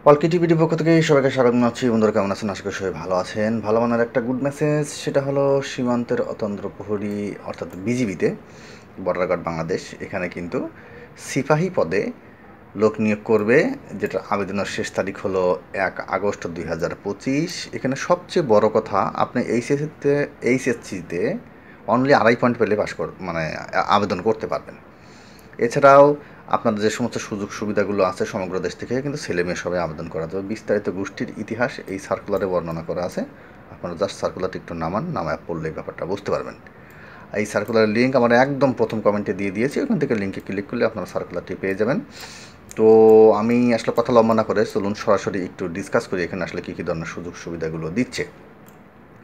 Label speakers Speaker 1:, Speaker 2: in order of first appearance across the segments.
Speaker 1: অলকি টিভিটির পক্ষ থেকে সবাইকে স্বাগত জানাচ্ছি। বন্ধুরা কেমন আছেন? আশা করি সবাই ভালো আছেন। ভালো মানের একটা গুড মেসেজ, সেটা হলো সীমান্তের অতন্দ্র প্রহরী অর্থাৎ বিজিবিতে, বর্ডার গার্ড বাংলাদেশ, এখানে কিন্তু সিপাহী পদে লোক নিয়োগ করবে, যেটা আবেদনের শেষ তারিখ হলো 1 আগস্ট 2025। এখানে সবচেয়ে বড় কথা, আপনি এইচএসসিতে অনলি 2.5 পয়েন্ট পেলে মানে আবেদন করতে পারবেন। এছাড়াও আপনার যে সমস্ত সুযোগ সুবিধাগুলো আছে সমগ্র দেশ থেকে কিন্তু ছেলেমেয়ে সবাই আবেদন করা যাবে। বিস্তারিত গোষ্ঠীর ইতিহাস এই সার্কুলারে বর্ণনা করা আছে। আপনারা জাস্ট সার্কুলারটি একটু নামায় পড়লে এই ব্যাপারটা বুঝতে পারবেন। এই সার্কুলারের লিঙ্ক আমার একদম প্রথম কমেন্টে দিয়ে দিয়েছি, ওখান থেকে লিঙ্কে ক্লিক করলে আপনারা সার্কুলারটি পেয়ে যাবেন। তো আমি আসলে কথা লম্বা না করে চলুন সরাসরি একটু ডিসকাস করি এখানে আসলে কী কী ধরনের সুযোগ সুবিধাগুলো দিচ্ছে।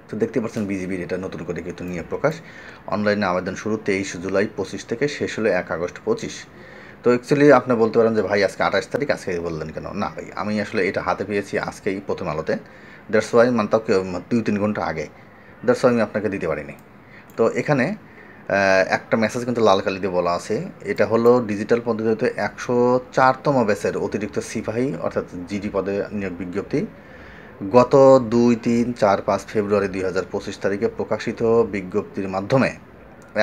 Speaker 1: তো দেখতে পাচ্ছেন বিজিবির এটা নতুন করে কিন্তু নিয়োগ প্রকাশ। অনলাইনে আবেদন শুরু 23 জুলাই 25 থেকে, শেষ হলো 1 আগস্ট 25। তো অ্যাকচুয়ালি আপনি বলতে পারেন যে ভাই আজকে 28 তারিখ, আজকে বললেন কেন? না ভাই, আমি আসলে এটা হাতে পেয়েছি আজকেই প্রথম আলোতে। দ্যাটস ওয়াই, মানে তাও 2-3 ঘন্টা আগে। দ্যাটস ওয়াই আমি আপনাকে দিতে পারিনি। তো এখানে একটা মেসেজ কিন্তু লাল কালি দিয়ে বলা আছে, এটা হলো ডিজিটাল পদ্ধতিতে 104তম ব্যাচের অতিরিক্ত সিপাহী অর্থাৎ জিডি পদে নিয়োগ বিজ্ঞপ্তি। গত 2, 3, 4, 5 ফেব্রুয়ারি 2025 তারিখে প্রকাশিত বিজ্ঞপ্তির মাধ্যমে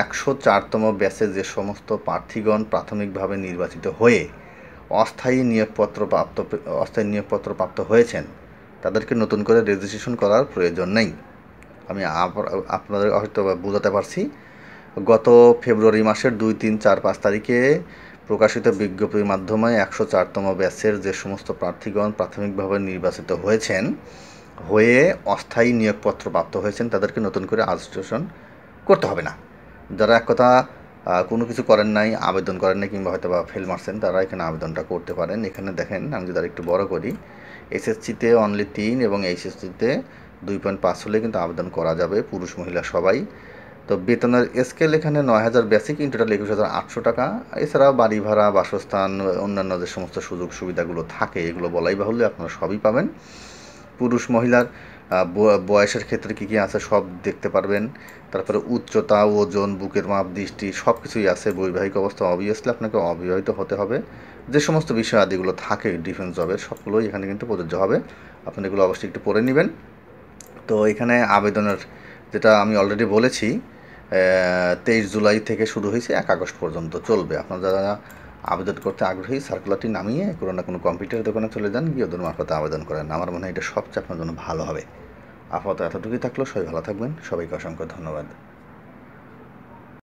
Speaker 1: 104তম ব্যাচে যে সমস্ত প্রার্থীগণ প্রাথমিকভাবে নির্বাচিত হয়ে অস্থায়ী নিয়োগপত্র প্রাপ্ত হয়েছেন, তাদেরকে নতুন করে রেজিস্ট্রেশন করার প্রয়োজন নেই। আমি আপনাদের হয়তো বোঝাতে পারছি। গত ফেব্রুয়ারি মাসের 2, 3, 4, 5 তারিখে প্রকাশিত বিজ্ঞপ্তির মাধ্যমে 104তম ব্যাচের যে সমস্ত প্রার্থীগণ প্রাথমিকভাবে নির্বাচিত হয়ে অস্থায়ী নিয়োগপত্র প্রাপ্ত হয়েছেন, তাদেরকে নতুন করে রেজিস্ট্রেশন করতে হবে না। যারা এক কথা কোনো কিছু করেন নাই, আবেদন করেন নাই, কিংবা হয়তো বা ফেল মারছেন, তারা এখানে আবেদনটা করতে পারেন। এখানে দেখেন, আমি যদি আর একটু বড় করি, এসএসসিতে অনলি 3 এবং এইচএসসিতে 2.5 হলে কিন্তু আবেদন করা যাবে, পুরুষ মহিলা সবাই। তো বেতনের স্কেল এখানে 9,000 বেসিক, ইন টোটাল 21,800 টাকা। এছাড়াও বাড়ি ভাড়া, বাসস্থান, অন্যান্য যে সমস্ত সুযোগ সুবিধাগুলো থাকে এগুলো বলাই বাহুল্য, আপনারা সবই পাবেন। পুরুষ মহিলার বয়সের ক্ষেত্রে কী কী আছে সব দেখতে পারবেন। তারপরে উচ্চতা, ওজন, বুকের মাপ, দৃষ্টি সব কিছুই আছে। বৈবাহিক অবস্থা, অবভিয়াসলি আপনাকে অবিবাহিত হতে হবে। যে সমস্ত বিষয় আদিগুলো থাকে ডিফেন্স জবের, সবগুলোই এখানে কিন্তু প্রযোজ্য হবে। আপনি এগুলো অবশ্যই একটু পড়ে নেবেন। তো এখানে আবেদনের, যেটা আমি অলরেডি বলেছি, 23 জুলাই থেকে শুরু হয়েছে, 1 আগস্ট পর্যন্ত চলবে। আপনারা যারা আবেদন করতে আগ্রহী, সার্কুলারটি নামিয়ে কোনো না কোনো কম্পিউটার দোকানে চলে যান, গিয়ে ওদের মারফতে আবেদন করেন। আমার মনে হয় এটা সবচেয়ে আপনার জন্য ভালো হবে। আপাতত এতটুকুই থাকলো। সবাই ভালো থাকবেন। সবাইকে অসংখ্য ধন্যবাদ।